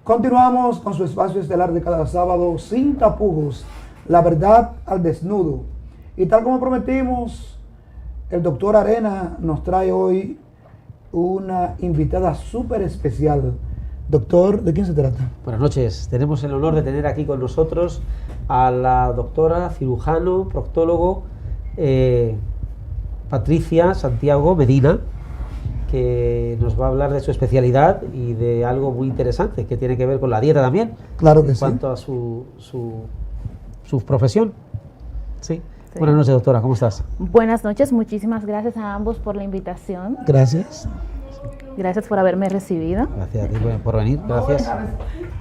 Continuamos con su espacio estelar de cada sábado, Sin Tapujos, la verdad al desnudo. Y tal como prometimos, el doctor Arena nos trae hoy una invitada súper especial. Doctor, ¿de quién se trata? Buenas noches. Tenemos el honor de tener aquí con nosotros a la doctora, cirujano, proctólogo, Patricia Santiago Medina, que nos va a hablar de su especialidad y de algo muy interesante que tiene que ver con la dieta también. Claro que en sí. cuanto a su profesión. Sí. Buenas noches, doctora, ¿cómo estás? Buenas noches, muchísimas gracias a ambos por la invitación. Gracias. Gracias por haberme recibido. Gracias a ti por venir, gracias.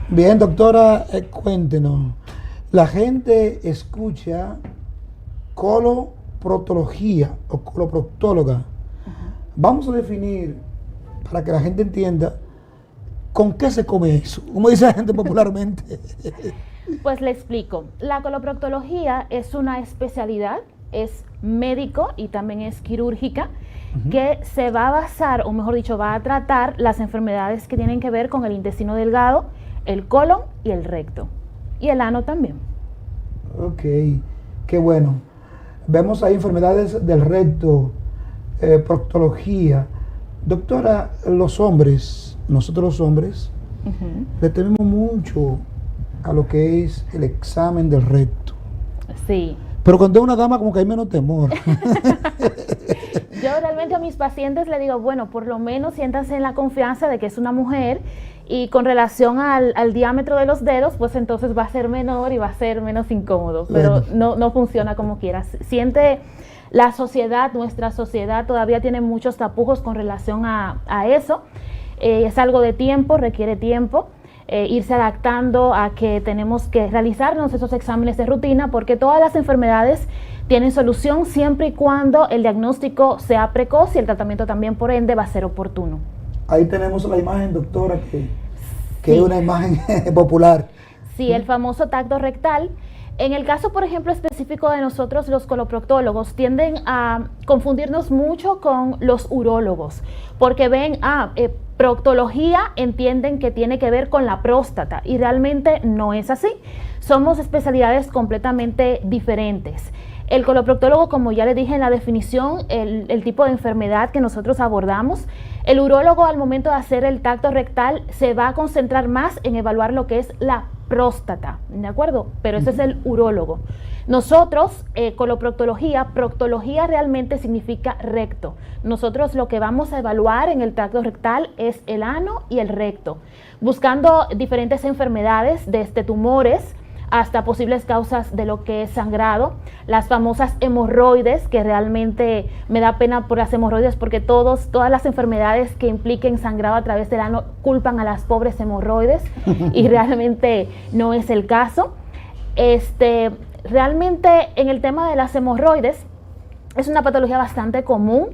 Bien, doctora, cuéntenos. La gente escucha coloproctología o coloproctóloga. Vamos a definir, para que la gente entienda, ¿con qué se come eso? Como dice la gente popularmente. Pues le explico. La coloproctología es una especialidad, es médico y también es quirúrgica, que se va a basar, o mejor dicho, va a tratar las enfermedades que tienen que ver con el intestino delgado, el colon y el recto. Y el ano también. Ok, qué bueno. Vemos ahí enfermedades del recto, proctología. Doctora, los hombres, nosotros los hombres, le tememos mucho a lo que es el examen del recto. Sí. Pero cuando es una dama como que hay menos temor. Yo realmente a mis pacientes le digo, bueno, por lo menos siéntanse en la confianza de que es una mujer y con relación al diámetro de los dedos, pues entonces va a ser menor y va a ser menos incómodo, pero no funciona como quieras. Siente la sociedad, nuestra sociedad todavía tiene muchos tapujos con relación a eso. Es algo de tiempo, requiere tiempo. Irse adaptando a que tenemos que realizarnos esos exámenes de rutina, porque todas las enfermedades tienen solución siempre y cuando el diagnóstico sea precoz y el tratamiento también, por ende, va a ser oportuno. Ahí tenemos la imagen, doctora, que Sí. es una imagen popular. Sí, el famoso tacto rectal. En el caso, por ejemplo, específico de nosotros, los coloproctólogos tienden a confundirnos mucho con los urólogos, porque ven, proctología, entienden que tiene que ver con la próstata, y realmente no es así. Somos especialidades completamente diferentes. El coloproctólogo, como ya le dije en la definición, el tipo de enfermedad que nosotros abordamos. El urólogo, al momento de hacer el tacto rectal, se va a concentrar más en evaluar lo que es la próstata, ¿de acuerdo? Pero ese es el urólogo. Nosotros, coloproctología, proctología realmente significa recto. Nosotros lo que vamos a evaluar en el tracto rectal es el ano y el recto, buscando diferentes enfermedades, desde tumores hasta posibles causas de lo que es sangrado, las famosas hemorroides, que realmente me da pena por las hemorroides, porque todas las enfermedades que impliquen sangrado a través del ano culpan a las pobres hemorroides y realmente no es el caso. Realmente en el tema de las hemorroides es una patología bastante común.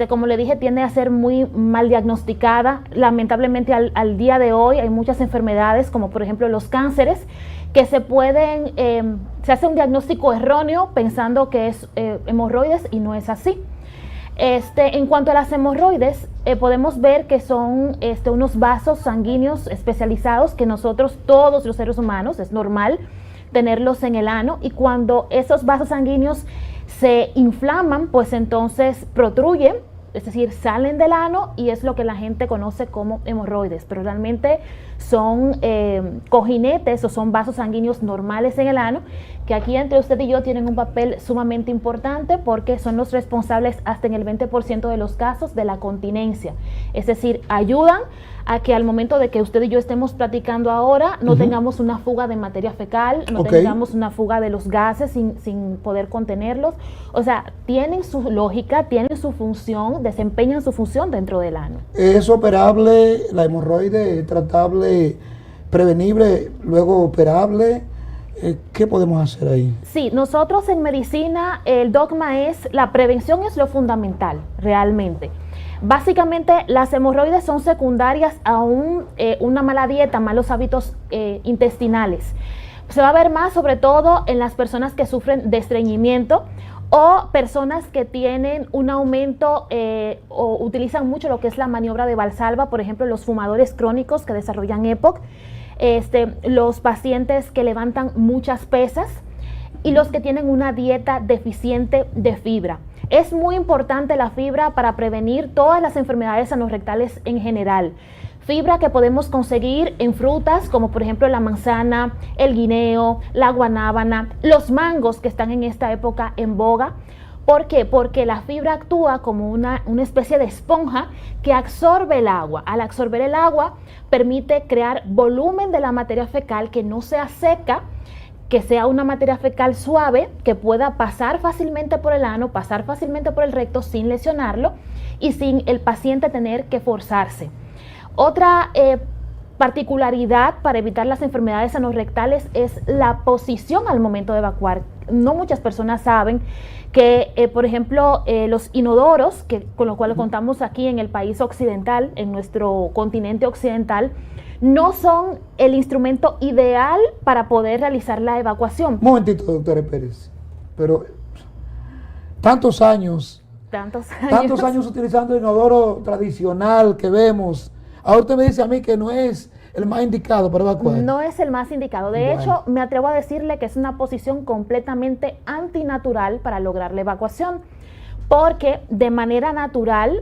Como le dije, tiende a ser muy mal diagnosticada. Lamentablemente al día de hoy hay muchas enfermedades, como por ejemplo los cánceres, que se hace un diagnóstico erróneo pensando que es hemorroides y no es así. En cuanto a las hemorroides, podemos ver que son unos vasos sanguíneos especializados que nosotros, todos los seres humanos, es normal tenerlos en el ano, y cuando esos vasos sanguíneos se inflaman, pues entonces protruyen, es decir, salen del ano, y es lo que la gente conoce como hemorroides, pero realmente son cojinetes o son vasos sanguíneos normales en el ano, que aquí entre usted y yo tienen un papel sumamente importante, porque son los responsables hasta en el 20% de los casos de la continencia, es decir, ayudan a que al momento de que usted y yo estemos platicando ahora, no tengamos una fuga de materia fecal, no tengamos una fuga de los gases sin poder contenerlos. O sea, tienen su lógica, tienen su función, desempeñan su función dentro del ano. ¿Es operable la hemorroide, tratable, prevenible, luego operable? ¿Qué podemos hacer ahí? Sí, nosotros en medicina el dogma es, la prevención es lo fundamental, realmente. Básicamente las hemorroides son secundarias a una mala dieta, malos hábitos intestinales. Se va a ver más sobre todo en las personas que sufren de estreñimiento o personas que tienen un aumento o utilizan mucho lo que es la maniobra de Valsalva, por ejemplo, los fumadores crónicos que desarrollan EPOC, los pacientes que levantan muchas pesas y los que tienen una dieta deficiente de fibra. Es muy importante la fibra para prevenir todas las enfermedades anorrectales en general. Fibra que podemos conseguir en frutas como por ejemplo la manzana, el guineo, la guanábana, los mangos que están en esta época en boga. ¿Por qué? Porque la fibra actúa como una especie de esponja que absorbe el agua. Al absorber el agua permite crear volumen de la materia fecal que no sea seca, que sea una materia fecal suave, que pueda pasar fácilmente por el ano, pasar fácilmente por el recto sin lesionarlo y sin el paciente tener que forzarse. Otra particularidad para evitar las enfermedades anorrectales es la posición al momento de evacuar. No muchas personas saben que, por ejemplo, los inodoros, con los cuales contamos aquí en el país occidental, en nuestro continente occidental, no son el instrumento ideal para poder realizar la evacuación. Un momentito, doctora Pérez, pero tantos años utilizando el inodoro tradicional que vemos. Ahora usted me dice a mí que no es el más indicado para evacuar. No es el más indicado. De hecho, me atrevo a decirle que es una posición completamente antinatural para lograr la evacuación. Porque de manera natural,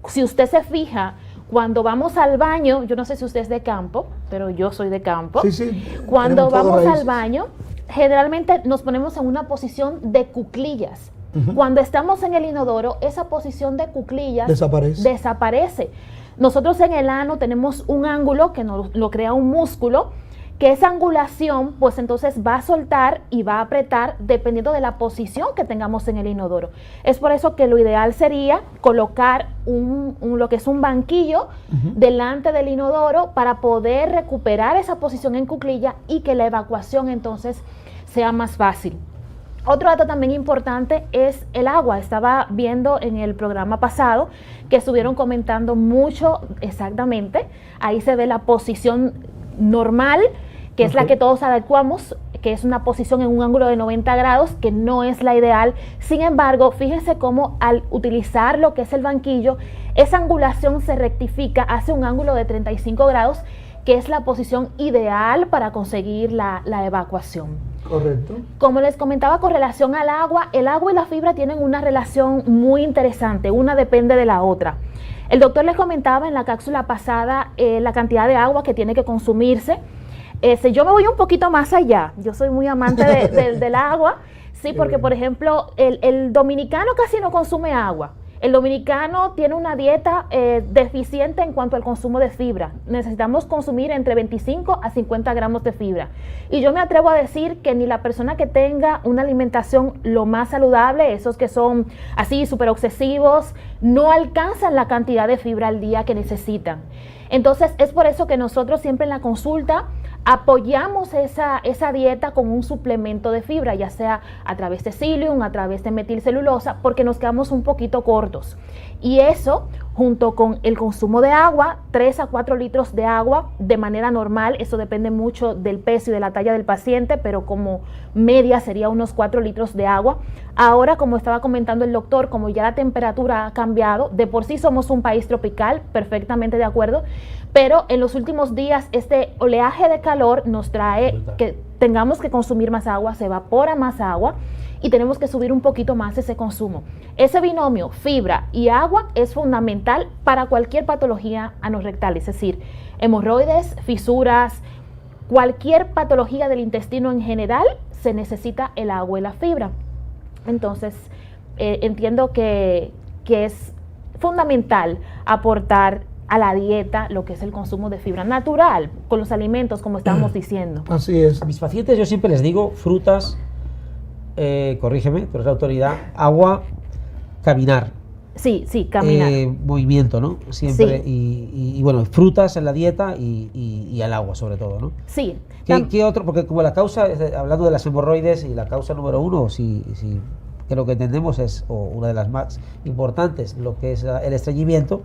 si usted se fija, cuando vamos al baño, yo no sé si usted es de campo, pero yo soy de campo. Sí. Cuando vamos al baño, generalmente nos ponemos en una posición de cuclillas. Cuando estamos en el inodoro, esa posición de cuclillas desaparece. Nosotros en el ano tenemos un ángulo que nos lo crea un músculo, que esa angulación pues entonces va a soltar y va a apretar dependiendo de la posición que tengamos en el inodoro. Es por eso que lo ideal sería colocar lo que es un banquillo delante del inodoro para poder recuperar esa posición en cuclilla y que la evacuación entonces sea más fácil. Otro dato también importante es el agua. Estaba viendo en el programa pasado que estuvieron comentando mucho exactamente. Ahí se ve la posición normal, que es la que todos adecuamos, que es una posición en un ángulo de 90 grados, que no es la ideal. Sin embargo, fíjense cómo al utilizar lo que es el banquillo, esa angulación se rectifica, hace un ángulo de 35 grados, que es la posición ideal para conseguir la evacuación. Correcto. Como les comentaba con relación al agua, el agua y la fibra tienen una relación muy interesante, una depende de la otra. El doctor les comentaba en la cápsula pasada la cantidad de agua que tiene que consumirse. Yo me voy un poquito más allá, yo soy muy amante del agua, sí, porque por ejemplo el dominicano casi no consume agua. El dominicano tiene una dieta deficiente en cuanto al consumo de fibra. Necesitamos consumir entre 25 a 50 gramos de fibra. Y yo me atrevo a decir que ni la persona que tenga una alimentación lo más saludable, esos que son así súper obsesivos, no alcanzan la cantidad de fibra al día que necesitan. Entonces es por eso que nosotros siempre en la consulta apoyamos esa dieta con un suplemento de fibra, ya sea a través de psyllium, a través de metilcelulosa, porque nos quedamos un poquito cortos. Y eso, junto con el consumo de agua, 3 a 4 litros de agua de manera normal, eso depende mucho del peso y de la talla del paciente, pero como media sería unos 4 litros de agua. Ahora, como estaba comentando el doctor, como ya la temperatura ha cambiado, de por sí somos un país tropical, perfectamente de acuerdo, pero en los últimos días este oleaje de calor nos trae que tengamos que consumir más agua, se evapora más agua y tenemos que subir un poquito más ese consumo. Ese binomio fibra y agua es fundamental para cualquier patología anorrectal, es decir, hemorroides, fisuras, cualquier patología del intestino en general, se necesita el agua y la fibra. Entonces, entiendo que es fundamental aportar a la dieta lo que es el consumo de fibra natural, con los alimentos, como estábamos diciendo. Así es. A mis pacientes yo siempre les digo frutas, corrígeme, tú eres la autoridad, agua, caminar. Sí, caminar. Movimiento, ¿no? Siempre. Sí. Y bueno, frutas en la dieta y el agua sobre todo, ¿no? Sí. ¿Qué otro? Porque como la causa, hablando de las hemorroides y la causa número uno, que lo que entendemos es, o una de las más importantes, lo que es el estreñimiento,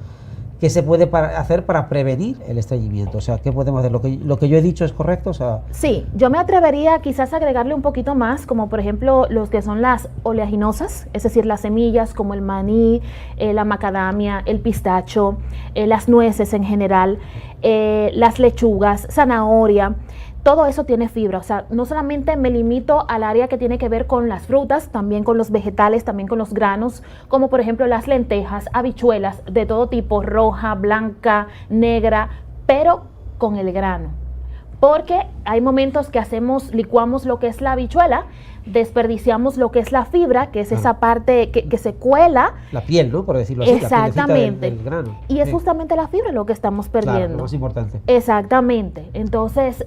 ¿qué se puede hacer para prevenir el estreñimiento? O sea, ¿qué podemos hacer? ¿Lo que yo he dicho es correcto? O sea, Sí, yo me atrevería quizás a agregarle un poquito más, como por ejemplo los que son las oleaginosas, es decir, las semillas como el maní, la macadamia, el pistacho, las nueces en general, las lechugas, zanahoria. Todo eso tiene fibra, o sea, no solamente me limito al área que tiene que ver con las frutas, también con los vegetales, también con los granos, como por ejemplo las lentejas, habichuelas de todo tipo, roja, blanca, negra, pero con el grano. Porque hay momentos que licuamos lo que es la habichuela, desperdiciamos lo que es la fibra, que es esa parte que se cuela. La piel, ¿no? Por decirlo así. Exactamente. Del grano. Y es Sí. justamente la fibra lo que estamos perdiendo. Claro, lo más importante. Exactamente. Entonces,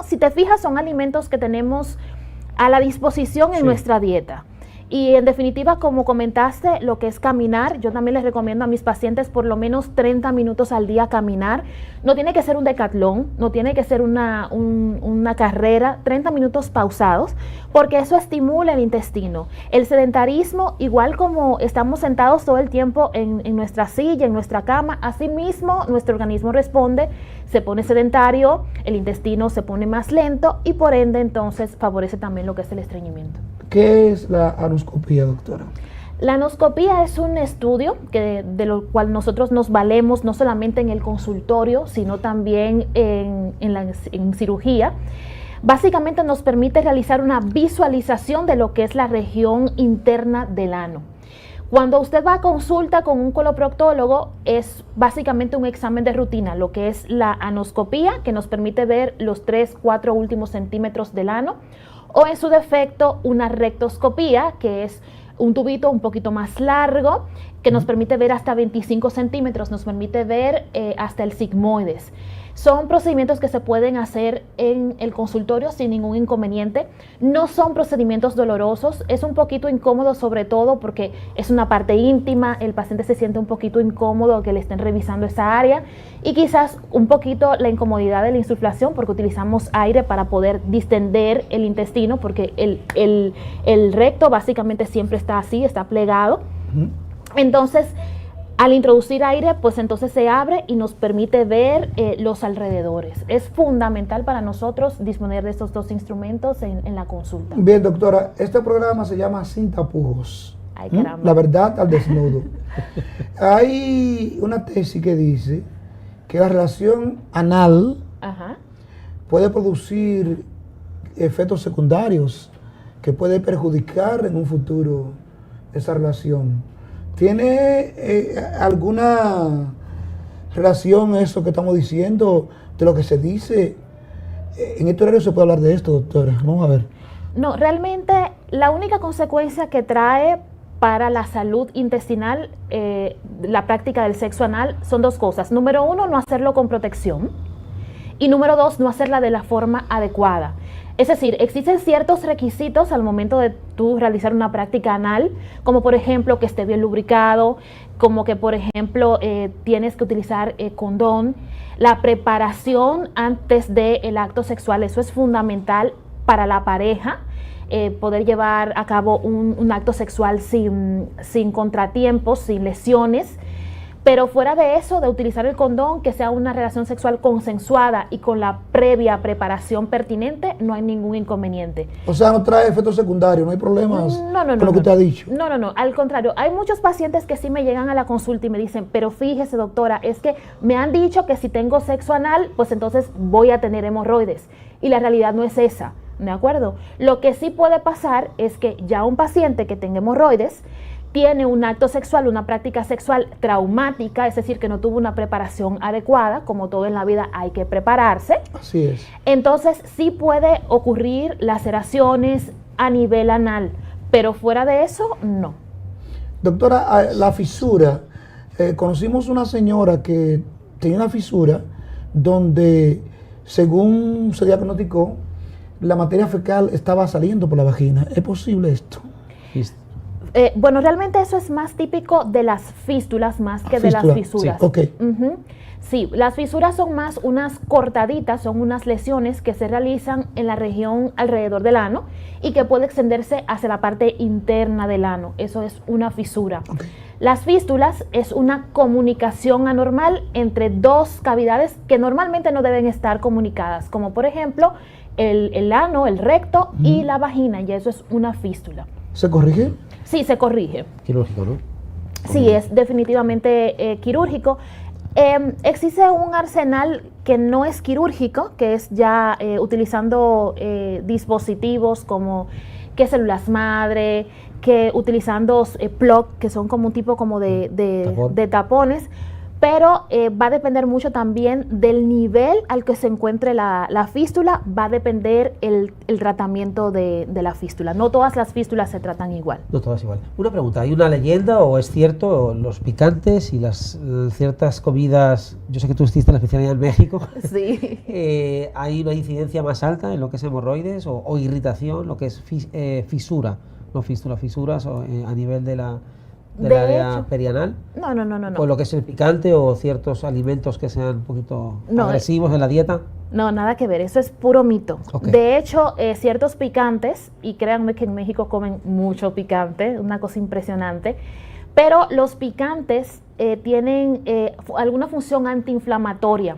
si te fijas, son alimentos que tenemos a la disposición en Sí. nuestra dieta. Y en definitiva, como comentaste, lo que es caminar, yo también les recomiendo a mis pacientes por lo menos 30 minutos al día caminar. No tiene que ser un decatlón, no tiene que ser una carrera, 30 minutos pausados, porque eso estimula el intestino. El sedentarismo, igual como estamos sentados todo el tiempo en nuestra silla, en nuestra cama, así mismo nuestro organismo responde, se pone sedentario, el intestino se pone más lento y por ende entonces favorece también lo que es el estreñimiento. ¿Qué es la anoscopía, doctora? La anoscopía es un estudio de lo cual nosotros nos valemos no solamente en el consultorio, sino también en cirugía. Básicamente nos permite realizar una visualización de lo que es la región interna del ano. Cuando usted va a consulta con un coloproctólogo, es básicamente un examen de rutina, lo que es la anoscopía, que nos permite ver los 3-4 últimos centímetros del ano, o en su defecto una rectoscopía, que es un tubito un poquito más largo, que nos permite ver hasta 25 centímetros, nos permite ver hasta el sigmoides. Son procedimientos que se pueden hacer en el consultorio sin ningún inconveniente. No son procedimientos dolorosos, es un poquito incómodo sobre todo porque es una parte íntima, el paciente se siente un poquito incómodo que le estén revisando esa área y quizás un poquito la incomodidad de la insuflación porque utilizamos aire para poder distender el intestino porque el recto básicamente siempre está así, está plegado. Entonces, al introducir aire, pues entonces se abre y nos permite ver los alrededores. Es fundamental para nosotros disponer de estos dos instrumentos en la consulta. Bien, doctora, este programa se llama Sin Tapujos. Ay, caramba. La verdad al desnudo. Hay una tesis que dice que la relación anal Ajá. puede producir efectos secundarios que puede perjudicar en un futuro esa relación. ¿Tiene alguna relación eso que estamos diciendo de lo que se dice? En este horario se puede hablar de esto, doctora. Vamos a ver. No, realmente la única consecuencia que trae para la salud intestinal la práctica del sexo anal son dos cosas. Número uno, no hacerlo con protección. Y número dos, no hacerla de la forma adecuada. Es decir, existen ciertos requisitos al momento de tú realizar una práctica anal, como por ejemplo que esté bien lubricado, como que por ejemplo tienes que utilizar condón. La preparación antes del acto sexual, eso es fundamental para la pareja, poder llevar a cabo un acto sexual sin contratiempos, sin lesiones. Pero fuera de eso, de utilizar el condón, que sea una relación sexual consensuada y con la previa preparación pertinente, no hay ningún inconveniente. O sea, no trae efectos secundarios, no hay problemas con lo que usted ha dicho. No, al contrario, hay muchos pacientes que sí me llegan a la consulta y me dicen, pero fíjese doctora, es que me han dicho que si tengo sexo anal, pues entonces voy a tener hemorroides. Y la realidad no es esa, ¿de acuerdo? Lo que sí puede pasar es que ya un paciente que tenga hemorroides tiene un acto sexual, una práctica sexual traumática, es decir, que no tuvo una preparación adecuada, como todo en la vida hay que prepararse. Así es. Entonces sí puede ocurrir laceraciones a nivel anal, pero fuera de eso, no. Doctora, la fisura, conocimos una señora que tenía una fisura donde, según se diagnosticó, la materia fecal estaba saliendo por la vagina. ¿Es posible esto? Bueno, realmente eso es más típico de las fístulas más que de las Fístula, fisuras. sí, ok. Ujú. Sí, las fisuras son más unas cortaditas, son unas lesiones que se realizan en la región alrededor del ano y que puede extenderse hacia la parte interna del ano. Eso es una fisura. Okay. Las fístulas es una comunicación anormal entre dos cavidades que normalmente no deben estar comunicadas, como por ejemplo el ano, el recto y la vagina, y eso es una fístula. ¿Se corrige? Sí, se corrige. Quirúrgico, ¿no? Sí, es definitivamente quirúrgico. Existe un arsenal que no es quirúrgico, que es ya utilizando dispositivos como que células madre, que utilizando plug, que son como un tipo como de tapones, pero va a depender mucho también del nivel al que se encuentre la fístula, va a depender el tratamiento de la fístula. No todas las fístulas se tratan igual. No todas igual. Una pregunta, ¿hay una leyenda o es cierto los picantes y las ciertas comidas, yo sé que tú estuviste en la especialidad en México, Sí. hay una incidencia más alta en lo que es hemorroides o irritación, lo que es fisura, no fístula, fisuras a nivel del área perianal? No. ¿O lo que es el picante o ciertos alimentos que sean un poquito agresivos en la dieta? No, nada que ver, eso es puro mito. Okay. De hecho, ciertos picantes, y créanme que en México comen mucho picante, una cosa impresionante, pero los picantes tienen alguna función antiinflamatoria.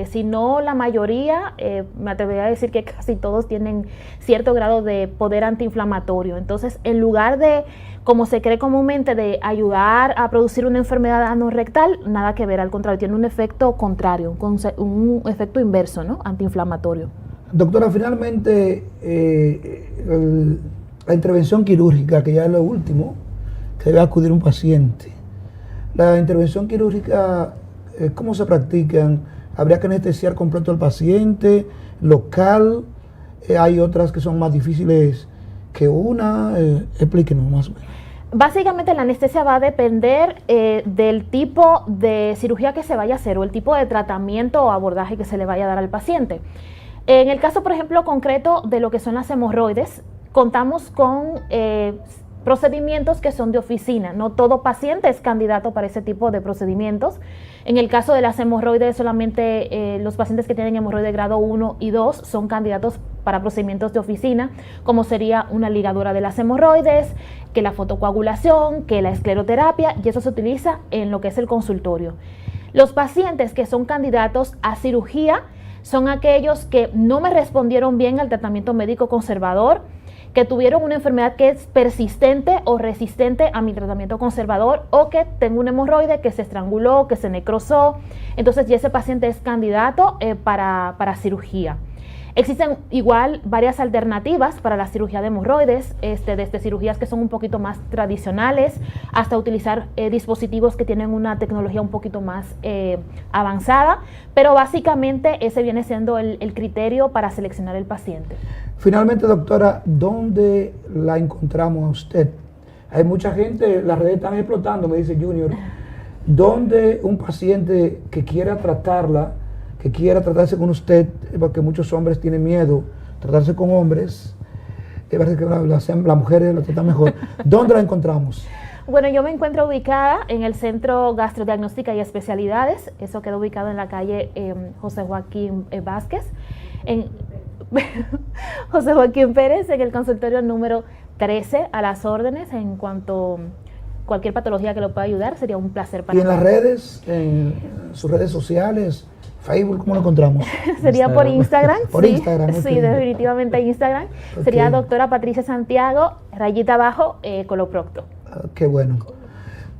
Si no la mayoría, me atrevería a decir que casi todos tienen cierto grado de poder antiinflamatorio. Entonces, en lugar de, como se cree comúnmente, de ayudar a producir una enfermedad anorrectal, nada que ver, al contrario, tiene un efecto contrario, un efecto inverso, ¿no? Antiinflamatorio. Doctora, finalmente, la intervención quirúrgica, que ya es lo último, que debe acudir un paciente. La intervención quirúrgica, ¿cómo se practican? ¿Habría que anestesiar completo al paciente, local? Hay otras que son más difíciles que una. Explíquenos más o menos. Básicamente la anestesia va a depender del tipo de cirugía que se vaya a hacer o el tipo de tratamiento o abordaje que se le vaya a dar al paciente. En el caso, por ejemplo, concreto de lo que son las hemorroides, contamos con procedimientos que son de oficina. No todo paciente es candidato para ese tipo de procedimientos. En el caso de las hemorroides, solamente los pacientes que tienen hemorroide grado 1 y 2 son candidatos para procedimientos de oficina, como sería una ligadura de las hemorroides, que la fotocoagulación, que la escleroterapia, y eso se utiliza en lo que es el consultorio. Los pacientes que son candidatos a cirugía son aquellos que no me respondieron bien al tratamiento médico conservador, que tuvieron una enfermedad que es persistente o resistente a mi tratamiento conservador, o que tengo un hemorroide que se estranguló, que se necrosó. Entonces ya ese paciente es candidato para cirugía. Existen igual varias alternativas para la cirugía de hemorroides, desde cirugías que son un poquito más tradicionales hasta utilizar dispositivos que tienen una tecnología un poquito más avanzada, pero básicamente ese viene siendo el criterio para seleccionar el paciente. Finalmente, doctora, ¿dónde la encontramos a usted? Hay mucha gente, las redes están explotando, me dice Junior. ¿Dónde un paciente que quiera tratarla, que quiera tratarse con usted, porque muchos hombres tienen miedo tratarse con hombres, parece que las mujeres la tratan mejor, ¿dónde la encontramos? Bueno, yo me encuentro ubicada en el Centro Gastrodiagnóstica y Especialidades, eso queda ubicado en la calle José Joaquín Vázquez, en José Joaquín Pérez, en el consultorio número 13, a las órdenes. En cuanto a cualquier patología que lo pueda ayudar, sería un placer para mí. ¿Y en las redes, en sus redes sociales, Facebook, cómo lo encontramos? Sería por Instagram. Por sí, Instagram, okay. Sí, definitivamente Instagram. Okay. Sería doctora Patricia Santiago, rayita abajo, coloprocto. Qué bueno.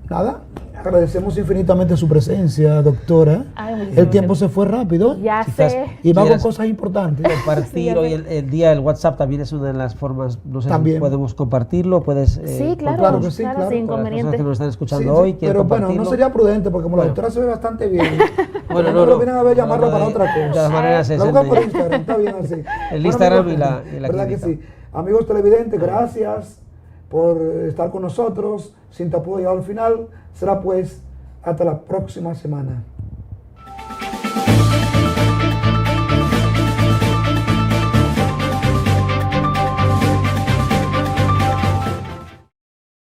Nada, agradecemos infinitamente su presencia, doctora. Ay, el tiempo se fue rápido. Ya sé. Y va con cosas importantes. Compartir sí, hoy el día del WhatsApp también es una de las formas, no sé si podemos compartirlo, puedes... sí, claro, que sí, claro. Sin inconveniente. Las personas que nos están escuchando hoy, pero bueno, no sería prudente porque como la doctora se ve bastante bien. Bueno, no lo vienen a ver llamarlo para otra cosa. De todas maneras es lo buscan por Instagram, está bien así. El Instagram y la ¿verdad que sí? Amigos televidentes, gracias por estar con nosotros. Sin tapujos llegado al final. Será pues hasta la próxima semana.